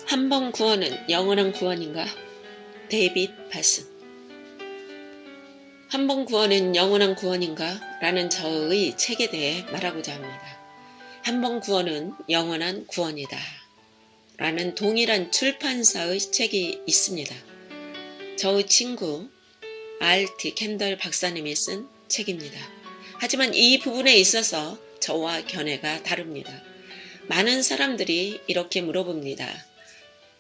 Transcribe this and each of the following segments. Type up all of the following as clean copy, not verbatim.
한 번 구원은 영원한 구원인가? 데이빗 바슨. 한 번 구원은 영원한 구원인가? 라는 저의 책에 대해 말하고자 합니다. 한 번 구원은 영원한 구원이다. 라는 동일한 출판사의 책이 있습니다. 저의 친구 R.T. 캔덜 박사님이 쓴 책입니다. 하지만 이 부분에 있어서 저와 견해가 다릅니다. 많은 사람들이 이렇게 물어봅니다.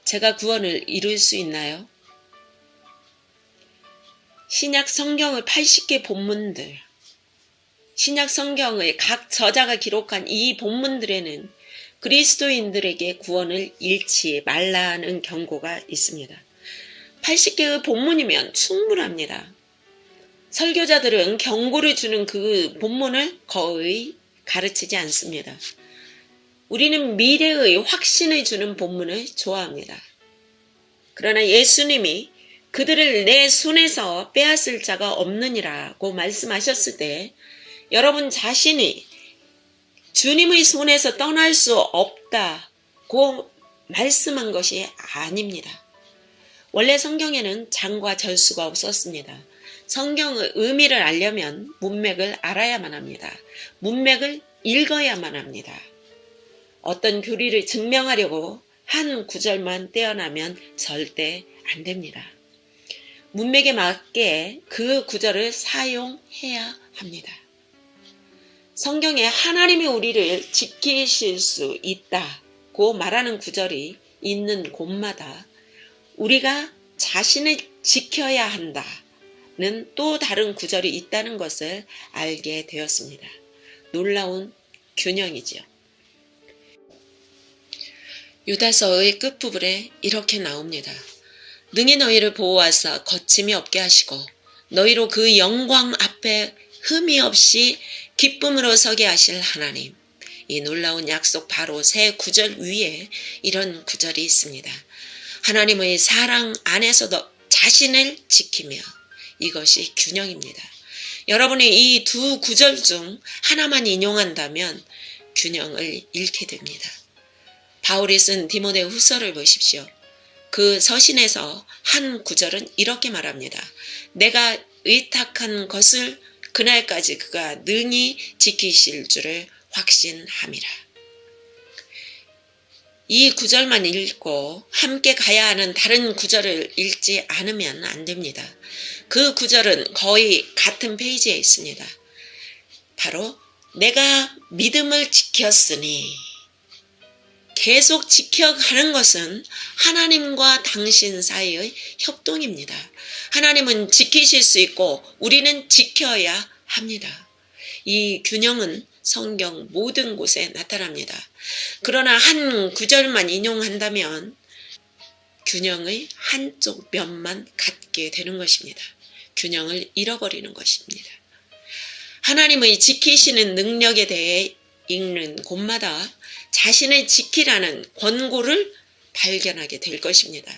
제가 구원을 이룰 수 있나요? 신약 성경의 80개 본문들, 신약 성경의 각 저자가 기록한 이 본문들에는 그리스도인들에게 구원을 잃지 말라는 경고가 있습니다. 80개의 본문이면 충분합니다. 설교자들은 경고를 주는 그 본문을 거의 가르치지 않습니다. 우리는 미래의 확신을 주는 본문을 좋아합니다. 그러나 예수님이 그들을 내 손에서 빼앗을 자가 없느니라고 말씀하셨을 때 여러분 자신이 주님의 손에서 떠날 수 없다고 말씀한 것이 아닙니다. 원래 성경에는 장과 절수가 없었습니다. 성경의 의미를 알려면 문맥을 알아야만 합니다. 문맥을 읽어야만 합니다. 어떤 교리를 증명하려고 한 구절만 떼어나면 절대 안 됩니다. 문맥에 맞게 그 구절을 사용해야 합니다. 성경에 하나님이 우리를 지키실 수 있다고 말하는 구절이 있는 곳마다 우리가 자신을 지켜야 한다는 또 다른 구절이 있다는 것을 알게 되었습니다. 놀라운 균형이지요. 유다서의 끝부분에 이렇게 나옵니다. 능히 너희를 보호하사 거침이 없게 하시고 너희로 그 영광 앞에 흠이 없이 기쁨으로 서게 하실 하나님. 이 놀라운 약속 바로 새 구절 위에 이런 구절이 있습니다. 하나님의 사랑 안에서도 자신을 지키며 이것이 균형입니다. 여러분이 이 두 구절 중 하나만 인용한다면 균형을 잃게 됩니다. 바울이 쓴 디모데 후서를 보십시오. 그 서신에서 한 구절은 이렇게 말합니다. 내가 의탁한 것을 그날까지 그가 능히 지키실 줄을 확신함이라. 이 구절만 읽고 함께 가야 하는 다른 구절을 읽지 않으면 안 됩니다. 그 구절은 거의 같은 페이지에 있습니다. 바로 내가 믿음을 지켰으니 계속 지켜가는 것은 하나님과 당신 사이의 협동입니다. 하나님은 지키실 수 있고 우리는 지켜야 합니다. 이 균형은 성경 모든 곳에 나타납니다. 그러나 한 구절만 인용한다면 균형의 한쪽 면만 갖게 되는 것입니다. 균형을 잃어버리는 것입니다. 하나님의 지키시는 능력에 대해 읽는 곳마다 자신을 지키라는 권고를 발견하게 될 것입니다.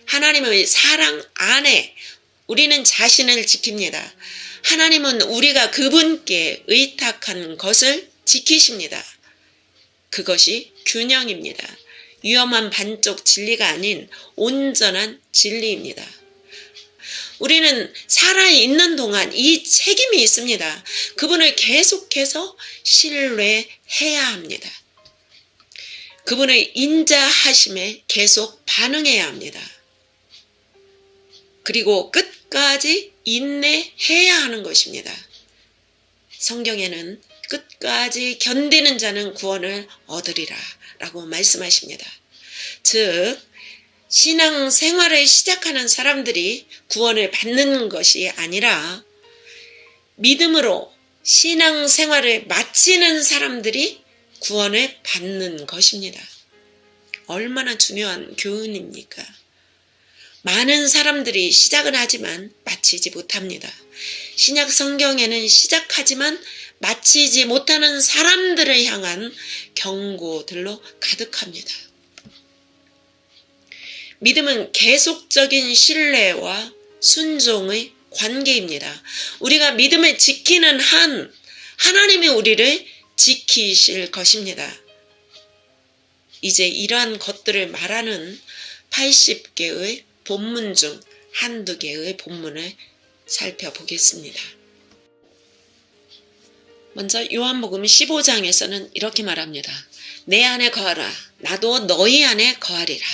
하나님의 사랑 안에 우리는 자신을 지킵니다. 하나님은 우리가 그분께 의탁한 것을 지키십니다. 그것이 균형입니다. 위험한 반쪽 진리가 아닌 온전한 진리입니다. 우리는 살아있는 동안 이 책임이 있습니다. 그분을 계속해서 신뢰해야 합니다. 그분의 인자하심에 계속 반응해야 합니다. 그리고 끝까지 인내해야 하는 것입니다. 성경에는 끝까지 견디는 자는 구원을 얻으리라 라고 말씀하십니다. 즉 신앙생활을 시작하는 사람들이 구원을 받는 것이 아니라 믿음으로 신앙생활을 마치는 사람들이 구원을 받는 것입니다. 얼마나 중요한 교훈입니까? 많은 사람들이 시작은 하지만 마치지 못합니다. 신약 성경에는 시작하지만 마치지 못하는 사람들을 향한 경고들로 가득합니다. 믿음은 계속적인 신뢰와 순종의 관계입니다. 우리가 믿음을 지키는 한 하나님이 우리를 지키실 것입니다. 이제 이러한 것들을 말하는 80개의 본문 중 한두 개의 본문을 살펴보겠습니다. 먼저 요한복음 15장에서는 이렇게 말합니다. 내 안에 거하라. 나도 너희 안에 거하리라.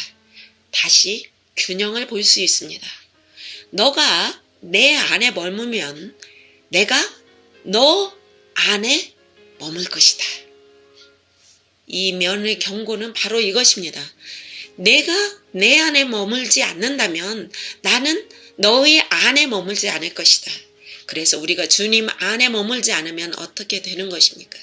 다시 균형을 볼 수 있습니다. 너가 내 안에 머물면 내가 너 안에 머물 것이다. 이 면의 경고는 바로 이것입니다. 내가 내 안에 머물지 않는다면 나는 너희 안에 머물지 않을 것이다. 그래서 우리가 주님 안에 머물지 않으면 어떻게 되는 것입니까?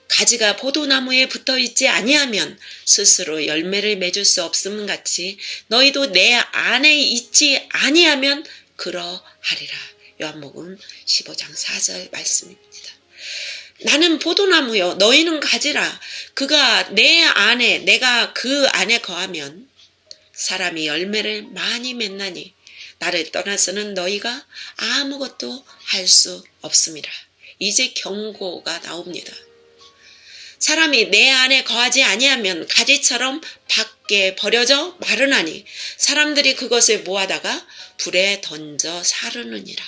가지가 포도나무에 붙어 있지 아니하면 스스로 열매를 맺을 수 없음 같이 너희도 내 안에 있지 아니하면 그러하리라. 요한복음 15장 4절 말씀입니다. 나는 포도나무요 너희는 가지라. 그가 내 안에 내가 그 안에 거하면 사람이 열매를 많이 맺나니 나를 떠나서는 너희가 아무것도 할 수 없음이라. 이제 경고가 나옵니다. 사람이 내 안에 거하지 아니하면 가지처럼 밖에 버려져 마르나니 사람들이 그것을 모아다가 불에 던져 사르느니라.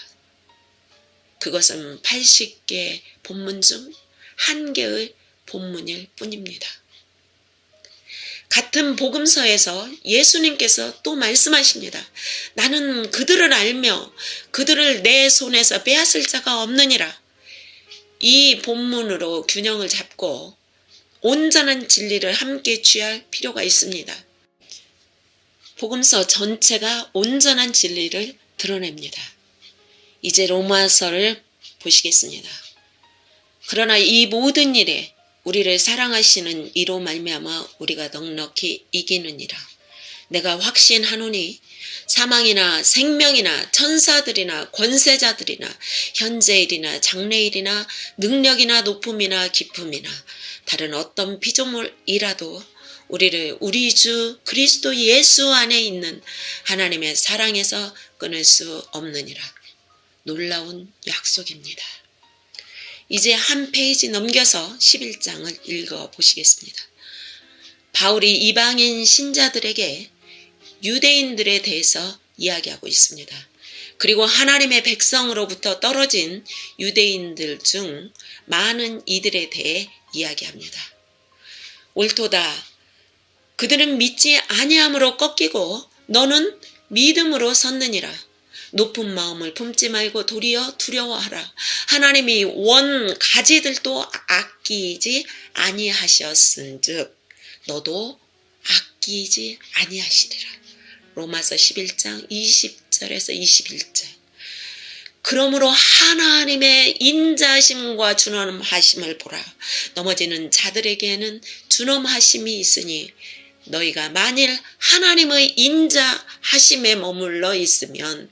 그것은 80개 본문 중 한 개의 본문일 뿐입니다. 같은 복음서에서 예수님께서 또 말씀하십니다. 나는 그들을 알며 그들을 내 손에서 빼앗을 자가 없느니라. 이 본문으로 균형을 잡고 온전한 진리를 함께 취할 필요가 있습니다. 복음서 전체가 온전한 진리를 드러냅니다. 이제 로마서를 보시겠습니다. 그러나 이 모든 일에 우리를 사랑하시는 이로 말미암아 우리가 넉넉히 이기느니라. 내가 확신하노니 사망이나 생명이나 천사들이나 권세자들이나 현재일이나 장래일이나 능력이나 높음이나 깊음이나 다른 어떤 피조물이라도 우리를 우리 주 그리스도 예수 안에 있는 하나님의 사랑에서 끊을 수 없느니라. 놀라운 약속입니다. 이제 한 페이지 넘겨서 11장을 읽어보시겠습니다. 바울이 이방인 신자들에게 유대인들에 대해서 이야기하고 있습니다. 그리고 하나님의 백성으로부터 떨어진 유대인들 중 많은 이들에 대해 이야기합니다. 옳도다. 그들은 믿지 아니함으로 꺾이고 너는 믿음으로 섰느니라. 높은 마음을 품지 말고 도리어 두려워하라. 하나님이 원 가지들도 아끼지 아니하셨은즉 너도 아끼지 아니하시리라. 로마서 11장 20절에서 21절. 그러므로 하나님의 인자하심과 준엄하심을 보라. 넘어지는 자들에게는 준엄하심이 있으니 너희가 만일 하나님의 인자하심에 머물러 있으면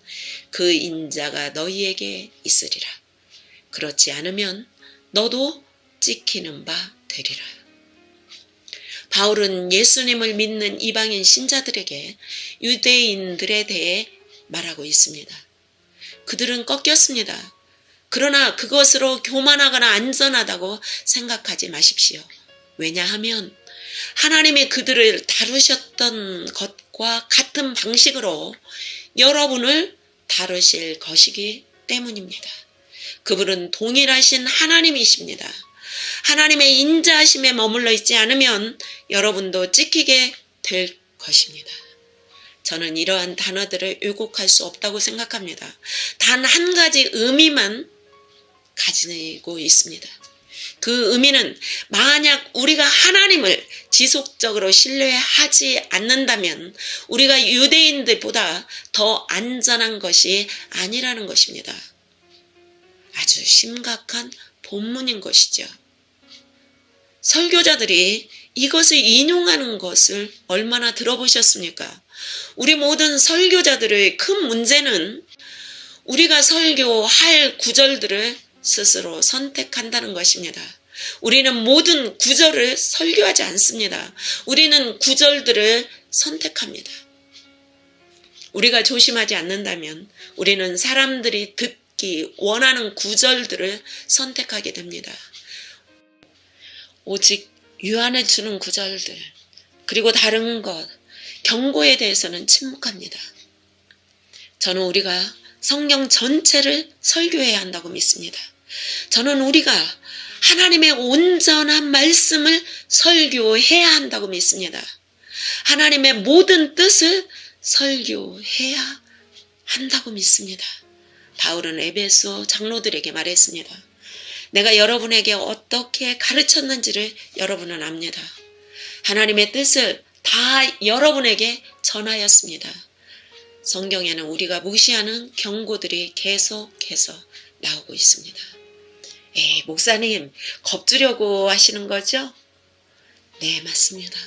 그 인자가 너희에게 있으리라. 그렇지 않으면 너도 찍히는 바 되리라. 바울은 예수님을 믿는 이방인 신자들에게 유대인들에 대해 말하고 있습니다. 그들은 꺾였습니다. 그러나 그것으로 교만하거나 안전하다고 생각하지 마십시오. 왜냐하면 하나님이 그들을 다루셨던 것과 같은 방식으로 여러분을 다루실 것이기 때문입니다. 그분은 동일하신 하나님이십니다. 하나님의 인자하심에 머물러 있지 않으면 여러분도 찍히게 될 것입니다. 저는 이러한 단어들을 왜곡할 수 없다고 생각합니다. 단 한 가지 의미만 가지고 있습니다. 그 의미는 만약 우리가 하나님을 지속적으로 신뢰하지 않는다면 우리가 유대인들보다 더 안전한 것이 아니라는 것입니다. 아주 심각한 본문인 것이죠. 설교자들이 이것을 인용하는 것을 얼마나 들어보셨습니까? 우리 모든 설교자들의 큰 문제는 우리가 설교할 구절들을 스스로 선택한다는 것입니다. 우리는 모든 구절을 설교하지 않습니다. 우리는 구절들을 선택합니다. 우리가 조심하지 않는다면 우리는 사람들이 듣기 원하는 구절들을 선택하게 됩니다. 오직 유안해 주는 구절들, 그리고 다른 것, 경고에 대해서는 침묵합니다. 저는 우리가 성경 전체를 설교해야 한다고 믿습니다. 저는 우리가 하나님의 온전한 말씀을 설교해야 한다고 믿습니다. 하나님의 모든 뜻을 설교해야 한다고 믿습니다. 바울은 에베소 장로들에게 말했습니다. 내가 여러분에게 어떻게 가르쳤는지를 여러분은 압니다. 하나님의 뜻을 다 여러분에게 전하였습니다. 성경에는 우리가 무시하는 경고들이 계속해서 나오고 있습니다. 에이, 목사님, 겁주려고 하시는 거죠? 네, 맞습니다.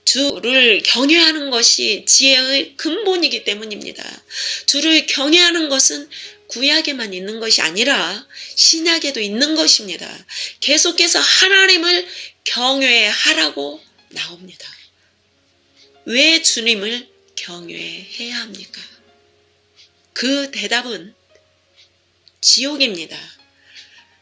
주를 경외하는 것이 지혜의 근본이기 때문입니다. 주를 경외하는 것은 구약에만 있는 것이 아니라 신약에도 있는 것입니다. 계속해서 하나님을 경외하라고 나옵니다. 왜 주님을 경외해야 합니까? 그 대답은 지옥입니다.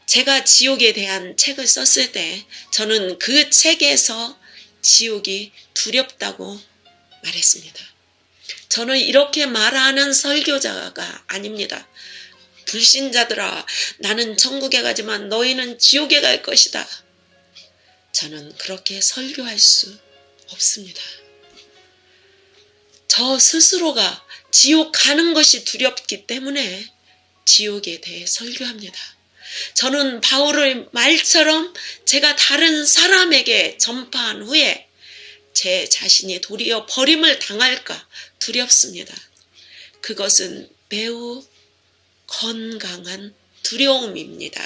제가 지옥에 대한 책을 썼을 때 저는 그 책에서 지옥이 두렵다고 말했습니다. 저는 이렇게 말하는 설교자가 아닙니다. 불신자들아, 나는 천국에 가지만 너희는 지옥에 갈 것이다. 저는 그렇게 설교할 수 없습니다. 저 스스로가 지옥 가는 것이 두렵기 때문에 지옥에 대해 설교합니다. 저는 바울의 말처럼 제가 다른 사람에게 전파한 후에 제 자신이 도리어 버림을 당할까 두렵습니다. 그것은 매우 건강한 두려움입니다.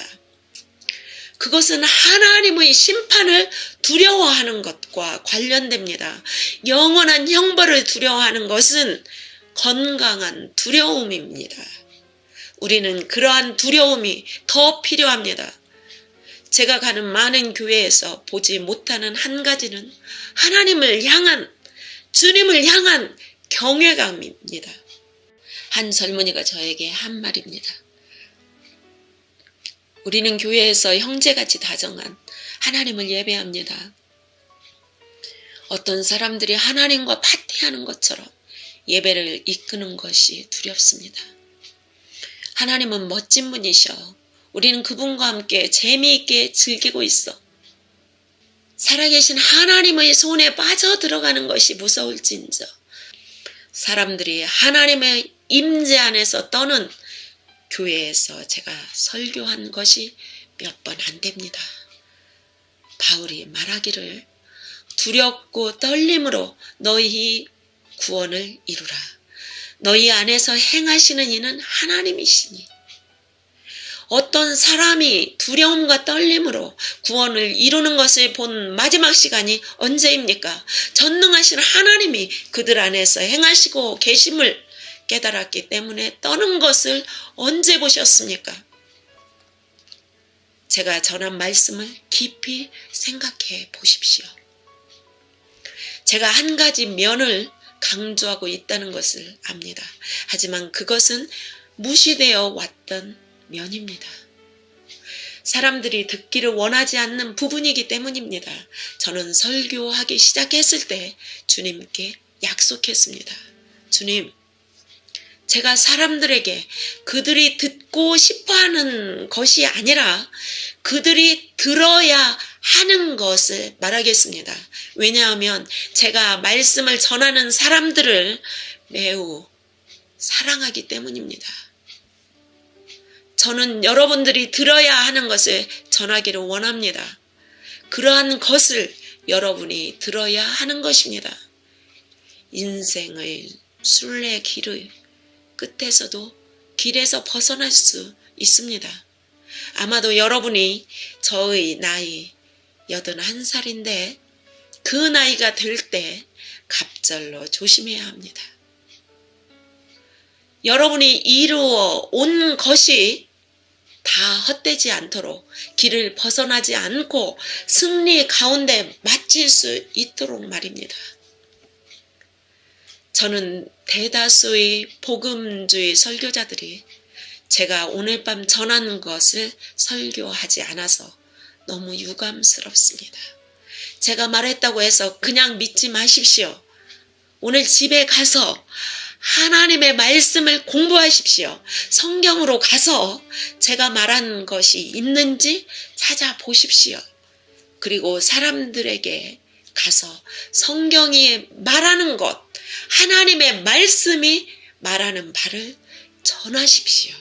그것은 하나님의 심판을 두려워하는 것과 관련됩니다. 영원한 형벌을 두려워하는 것은 건강한 두려움입니다. 우리는 그러한 두려움이 더 필요합니다. 제가 가는 많은 교회에서 보지 못하는 한 가지는 하나님을 향한, 주님을 향한 경외감입니다. 한 젊은이가 저에게 한 말입니다. 우리는 교회에서 형제같이 다정한 하나님을 예배합니다. 어떤 사람들이 하나님과 파티하는 것처럼 예배를 이끄는 것이 두렵습니다. 하나님은 멋진 분이셔. 우리는 그분과 함께 재미있게 즐기고 있어. 살아계신 하나님의 손에 빠져 들어가는 것이 무서울진저. 사람들이 하나님의 임재 안에서 떠는 교회에서 제가 설교한 것이 몇 번 안 됩니다. 바울이 말하기를 두렵고 떨림으로 너희 구원을 이루라. 너희 안에서 행하시는 이는 하나님이시니. 어떤 사람이 두려움과 떨림으로 구원을 이루는 것을 본 마지막 시간이 언제입니까? 전능하신 하나님이 그들 안에서 행하시고 계심을 깨달았기 때문에 떠는 것을 언제 보셨습니까? 제가 전한 말씀을 깊이 생각해 보십시오. 제가 한 가지 면을 강조하고 있다는 것을 압니다. 하지만 그것은 무시되어 왔던 면입니다. 사람들이 듣기를 원하지 않는 부분이기 때문입니다. 저는 설교하기 시작했을 때 주님께 약속했습니다. 주님, 제가 사람들에게 그들이 듣고 싶어하는 것이 아니라 그들이 들어야 하는 것을 말하겠습니다. 왜냐하면 제가 말씀을 전하는 사람들을 매우 사랑하기 때문입니다. 저는 여러분들이 들어야 하는 것을 전하기를 원합니다. 그러한 것을 여러분이 들어야 하는 것입니다. 인생의 순례길의 끝에서도 길에서 벗어날 수 있습니다. 아마도 여러분이 저의 나이 81살인데 그 나이가 될 때 갑절로 조심해야 합니다. 여러분이 이루어 온 것이 다 헛되지 않도록 길을 벗어나지 않고 승리 가운데 마칠 수 있도록 말입니다. 저는 대다수의 복음주의 설교자들이 제가 오늘 밤 전하는 것을 설교하지 않아서 너무 유감스럽습니다. 제가 말했다고 해서 그냥 믿지 마십시오. 오늘 집에 가서 하나님의 말씀을 공부하십시오. 성경으로 가서 제가 말한 것이 있는지 찾아보십시오. 그리고 사람들에게 가서 성경이 말하는 것, 하나님의 말씀이 말하는 바를 전하십시오.